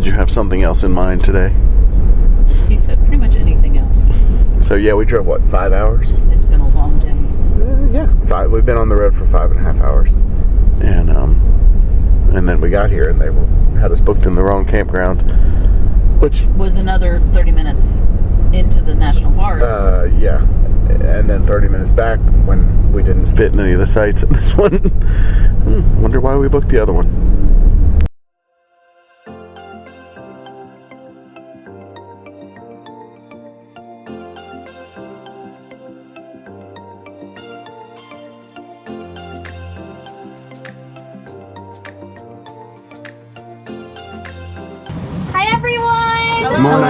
you have something else in mind today? He said pretty much anything else. So yeah, we drove what, 5 hours? It's been a long day. Yeah, 5. We've been on the road for 5.5 hours, and then we got here and they had us booked in the wrong campground, which was another 30 minutes into the national park. Yeah, and then 30 minutes back when we didn't fit in any of the sites in this one. Wonder why we booked the other one. Hi everyone! Good morning.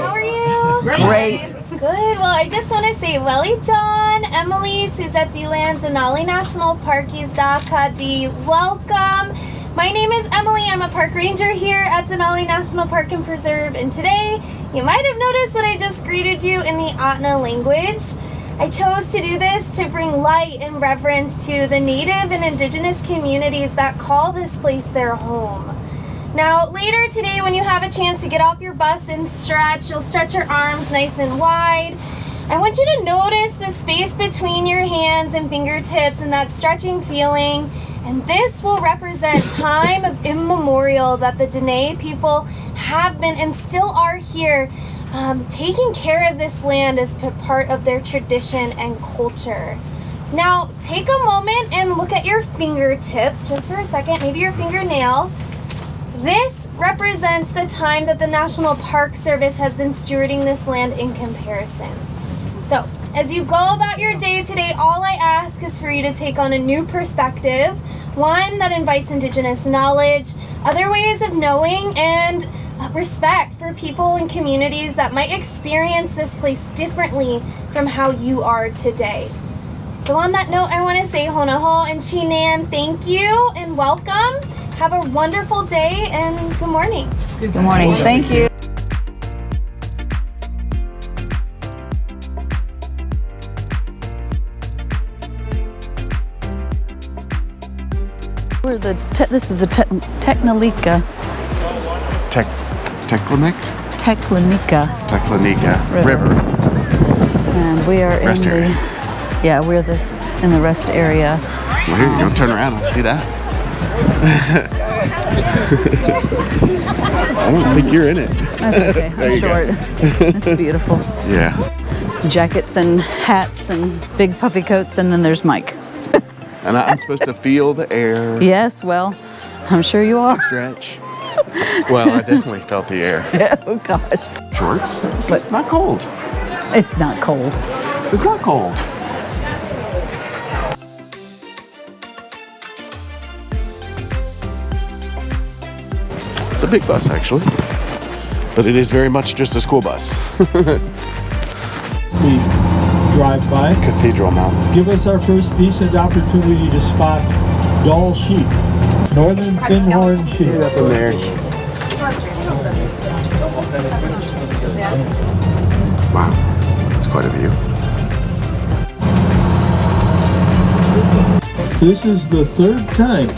How are you? Great. Good. Well, I just want to say, Welly John, Emily, Suzette D-Land, Denali National Parkies Dakadi, welcome. My name is Emily. I'm a park ranger here at Denali National Park and Preserve, and today you might have noticed that I just greeted you in the Atna language. I chose to do this to bring light and reverence to the native and indigenous communities that call this place their home. Now, later today, when you have a chance to get off your bus and stretch, you'll stretch your arms nice and wide. I want you to notice the space between your hands and fingertips and that stretching feeling. And this will represent time of immemorial that the Dene people have been and still are here, taking care of this land as part of their tradition and culture. Now, take a moment and look at your fingertip just for a second, maybe your fingernail. This represents the time that the National Park Service has been stewarding this land in comparison. So, as you go about your day today, all I ask is for you to take on a new perspective, one that invites Indigenous knowledge, other ways of knowing, and respect for people and communities that might experience this place differently from how you are today. So on that note, I want to say Honaho and Chinan, thank you and welcome. Have a wonderful day and good morning. Good morning. Thank you. We're this is the Teknalika. Teklenika River. And we are Rest in area. we're in the rest area. Well, here you go. Turn around. Let's see that. I don't think you're in it. That's okay. I'm short. It's beautiful. Yeah. Jackets and hats and big puffy coats, and then there's Mike. And I'm supposed to feel the air. Yes, well, I'm sure you are. Stretch. Well, I definitely felt the air. Oh gosh. Shorts? But it's not cold. It's not cold. It's not cold. It's a big bus, actually. But it is very much just a school bus. We drive by. Cathedral Mountain. Give us our first decent opportunity to spot Doll sheep. Northern thin-horned sheep. Up in there. Wow, that's quite a view. This is the third time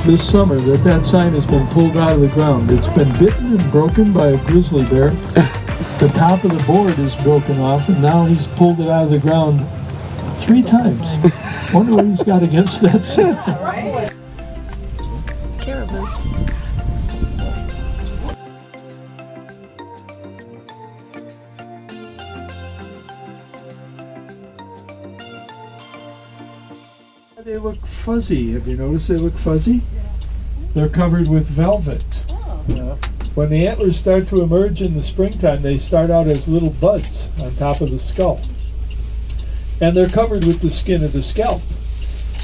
this summer that sign has been pulled out of the ground. It's been bitten and broken by a grizzly bear. The top of the board is broken off, and now he's pulled it out of the ground 3 times. Wonder what he's got against that sign. Caribou. They look fuzzy. Have you noticed they look fuzzy? They're covered with velvet. When the antlers start to emerge in the springtime, they start out as little buds on top of the skull. And they're covered with the skin of the scalp.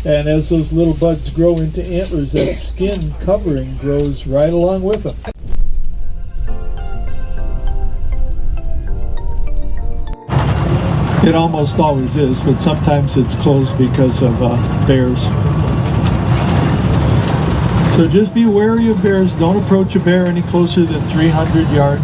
And as those little buds grow into antlers, that skin covering grows right along with them. It almost always is, but sometimes it's closed because of bears. So just be wary of bears. Don't approach a bear any closer than 300 yards.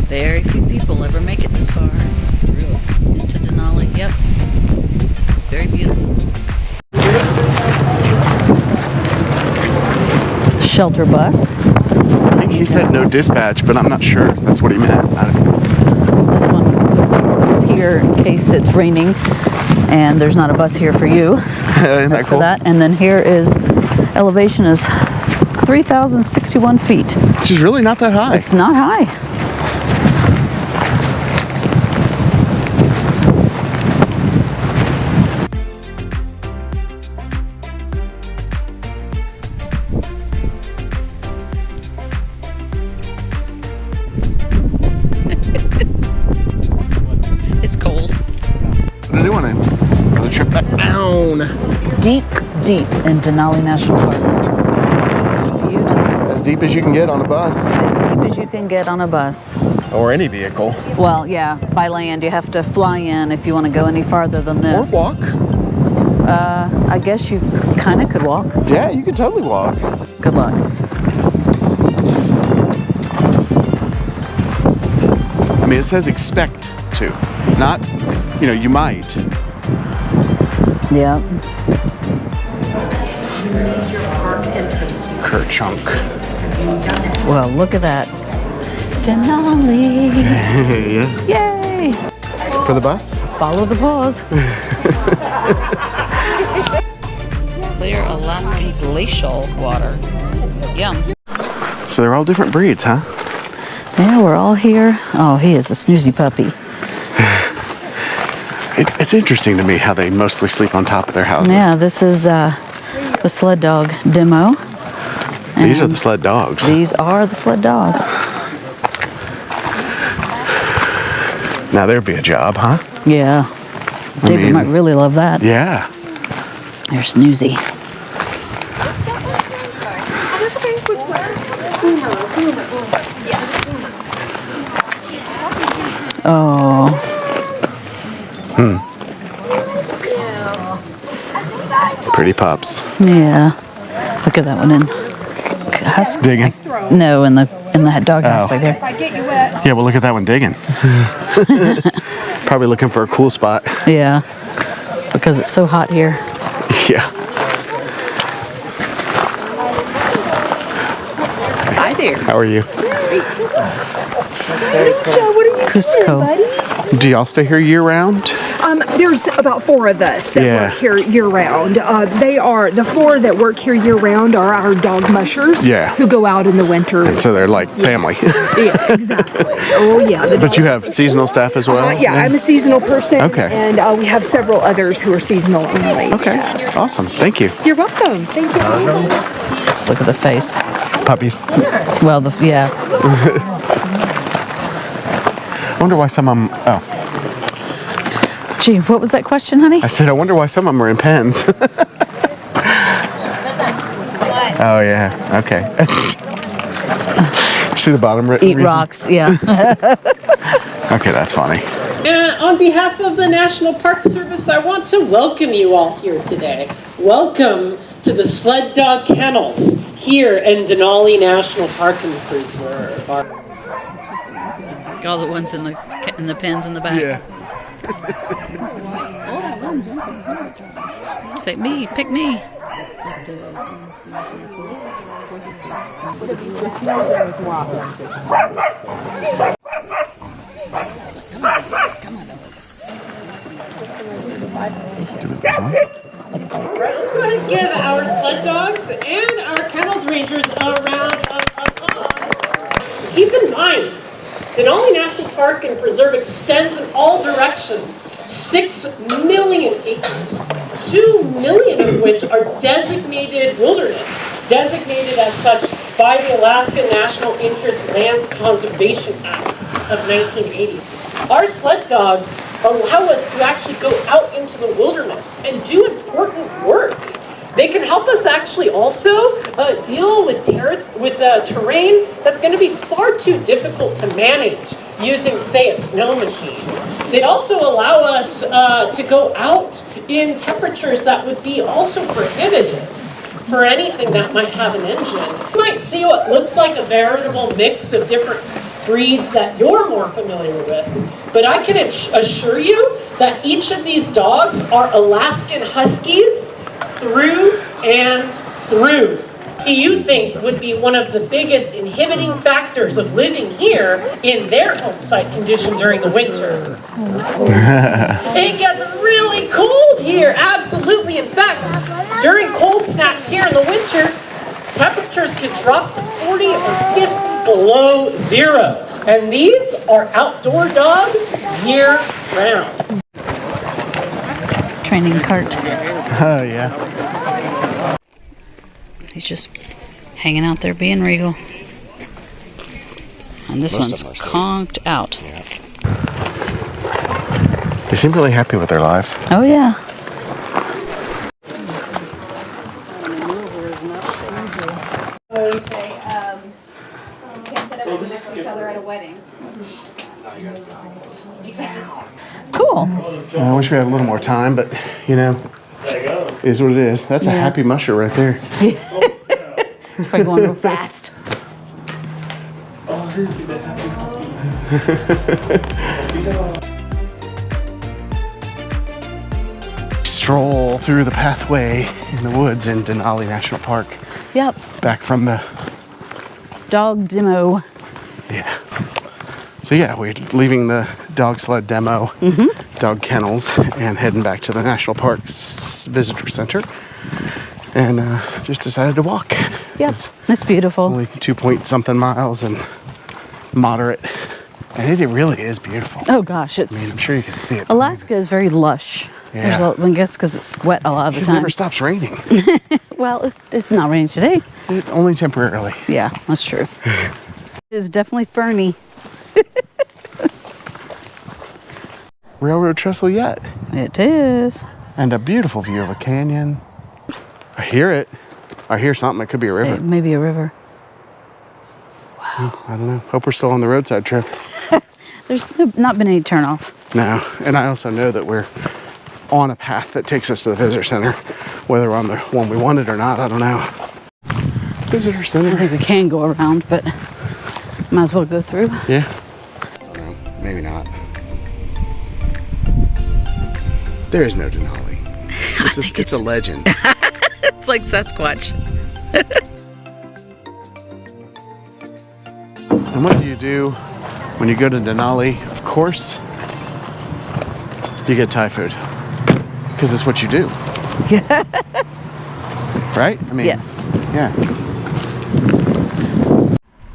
Very few people ever make it this shelter bus. I think he said no dispatch, but I'm not sure that's what he meant. This one is here in case it's raining and there's not a bus here for you. Isn't that For cool? that. And then here is elevation is 3,061 feet. Which is really not that high. It's not high. It's cold. What are they doing? Another trip back down. Deep, deep in Denali National Park. Beautiful. As deep as you can get on a bus. As deep as you can get on a bus. Or any vehicle. Well, yeah, by land. You have to fly in if you want to go any farther than Or this. walk. I guess you kind of could walk. Yeah, you could totally walk. Good luck. I mean, it says expect to. Not, you might. Yeah. Kerchunk. Well, look at that. Denali. Yeah. Yay. For the bus? Follow the paws. Clear Alaskan glacial water. Yum. So they're all different breeds, huh? Yeah, we're all here. Oh, he is a snoozy puppy. It's interesting to me how they mostly sleep on top of their houses. Yeah, this is the Sled Dog demo. These are And the Sled Dogs. These are the Sled Dogs. Now there'd be a job, huh? Yeah. David mean- might really love that. Yeah. They're snoozy. Oh. Pretty pups. Yeah. Look at that one in. Digging. No, in the doghouse back there. Yeah, well, look at that one digging. Probably looking for a cool spot. Yeah. Because it's so hot here. Yeah. Hi there. How are you? Cusco. Do y'all stay here year round? There's about 4 of us that Yeah. work here year round. They are the 4 that work here year round are our dog mushers. Yeah. Who go out in the winter. So they're like family. Yeah, exactly. Oh yeah. The But you have seasonal staff as well? yeah, I'm a seasonal person. Okay. And we have several others who are seasonal only. Okay. Awesome. Thank you. You're welcome. Thank you. Just look at the face. Puppies. Well, yeah. I wonder why some of them... Oh, Gee, what was that question, honey? I said, I wonder why some of them are in pens. Oh, yeah. Okay. See the bottom written Eat reason? rocks, yeah. Okay, that's funny. On behalf of the National Park Service, I want to welcome you all here today. Welcome to the Sled Dog Kennels here in Denali National Park and Preserve. All the ones in the pens in the back. Yeah. Say me, pick me. Let's go ahead and give our Sled Dogs and our Kennels Rangers a round of applause. Keep in mind, Denali National Park and Preserve extends in all directions, 6 million acres, 2 million of which are designated wilderness, designated as such by the Alaska National Interest Lands Conservation Act of 1980. Our sled dogs allow us to actually go out into the wilderness and do important work. They can help us actually also deal with terrain that's going to be far too difficult to manage using, say, a snow machine. They also allow us to go out in temperatures that would be also prohibitive for anything that might have an engine. You might see what looks like a veritable mix of different breeds that you're more familiar with, but I can assure you that each of these dogs are Alaskan Huskies through and through. do you think would be one of the biggest inhibiting factors of living here in their home site condition during the winter? It gets really cold here, absolutely. In fact, during cold snaps here in the winter, temperatures can drop to 40 or 50 below zero. And these are outdoor dogs year round. Training cart. Oh, yeah. He's just hanging out there being regal. And this Most of one's them are asleep. conked out. They seem really happy with their lives. Oh, yeah. each other at a wedding. Cool. I wish we had a little more time, but you know, it is what it is. That's a happy musher right there. Probably going real fast. Stroll through the pathway in the woods in Denali National Park. Yep. Back from the Dog demo. yeah. So yeah, we're leaving the dog sled demo, dog kennels, and heading back to the National Park's Visitor Center. And just decided to walk. Yep. It's beautiful. Only 2-point-something miles and moderate. And it really is beautiful. Oh gosh, I mean, I'm sure you can see it. Alaska is very lush. Yeah. There's I guess because it's wet a lot of the It time. never stops raining. Well, it's not raining today. Only temporarily. Yeah, that's true. It is definitely ferny. Railroad trestle yet. It is. And a beautiful view of a canyon. I hear it. I hear something. It could be a river. It may be a river. I don't know. Hope we're still on the roadside trip. There's not been any turnoff. No. And I also know that we're on a path that takes us to the visitor center. Whether we're on the one we wanted or not, I don't know. Visitor I center. think we can go around, but might as well go through. Yeah. No, maybe not. There is no Denali. It's a legend. It's like Sasquatch. And what do you do when you go to Denali? Of course, you get Thai food. Because it's what you do. Right? I mean, Yes. Yeah.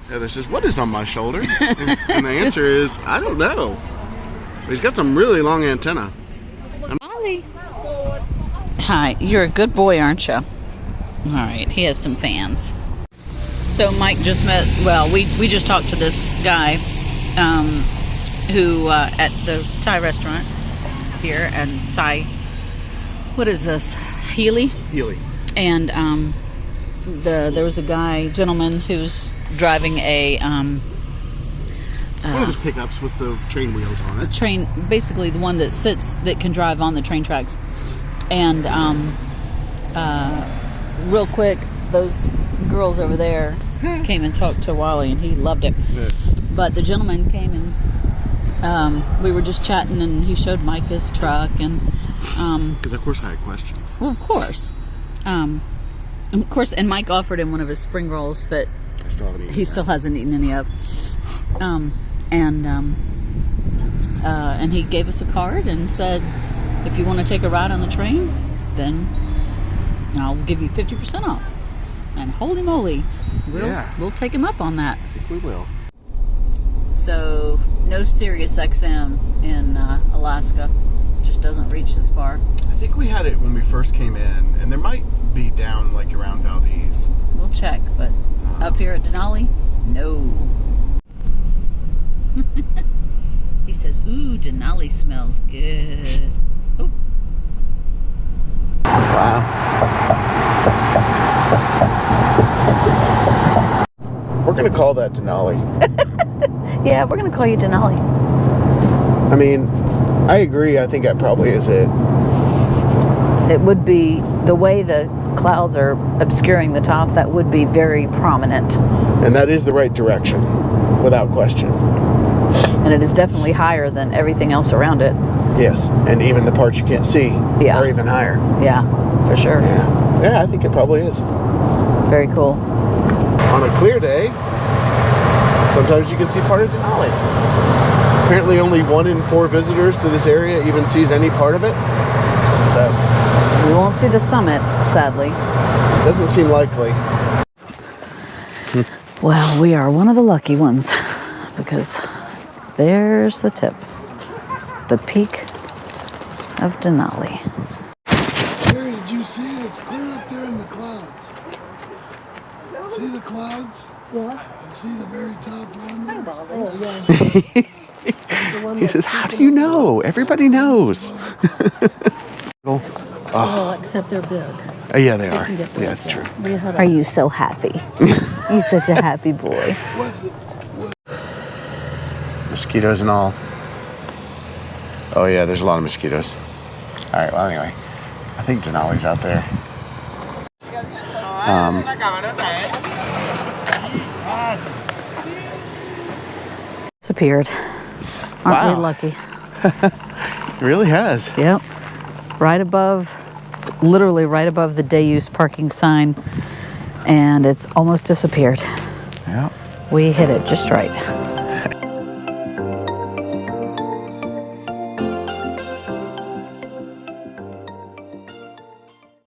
Heather says, what is on my shoulder? And the answer is, I don't know. He's got some really long antenna. Molly. Hi, you're a good boy, aren't you? All right, he has some fans. So Mike just met, well, we just talked to this guy who at the Thai restaurant here, and Thai, what is this? Healy? Healy. And there was a gentleman who's driving a One of those pickups with the train wheels on it. train, basically the one that can drive on the train tracks. And real quick, those girls over there came and talked to Wally, and he loved it. Yeah. But the gentleman came and we were just chatting, and he showed Mike his truck, and Because of course I had questions. well, of course, and Mike offered him one of his spring rolls that I still haven't eaten. he still hasn't eaten any of, and he gave us a card and said, if you want to take a ride on the train, then I'll give you 50% off. And holy moly, we'll take him up on that. I think we will. So no Sirius XM in Alaska, just doesn't reach this far. I think we had it when we first came in, and there might be down like around Valdez. We'll check, but up here at Denali, no. He says, ooh, Denali smells good. Oh, Wow. We're gonna call that Denali. yeah, we're gonna call you Denali. I mean, I agree. I think that probably is it. It would be, the way the clouds are obscuring the top, that would be very prominent. And that is the right direction, without question. And it is definitely higher than everything else around it. Yes, and even the parts you can't see Yeah. are even higher. Yeah, for sure. Yeah, I think it probably is. Very cool. On a clear day, sometimes you can see part of Denali. Apparently only 1 in 4 visitors to this area even sees any part of it. So We won't see the summit, sadly. doesn't seem likely. Well, we are one of the lucky ones because there's the tip. The peak of Denali. Jerry, did you see it? It's clear up there in the clouds. See the clouds? Yeah. You see the very top one there? He says, how do you know? Everybody knows. Well, except they're big. Yeah, they are. Yeah, it's true. Are you so happy? You're such a happy boy. Mosquitoes and all. Oh yeah, there's a lot of mosquitoes. All right, well anyway, I think Denali's out there. Disappeared. Aren't Wow. we lucky? It really has. Yep. Right above, literally right above the day use parking sign, and it's almost disappeared. Yeah. We hit it just right.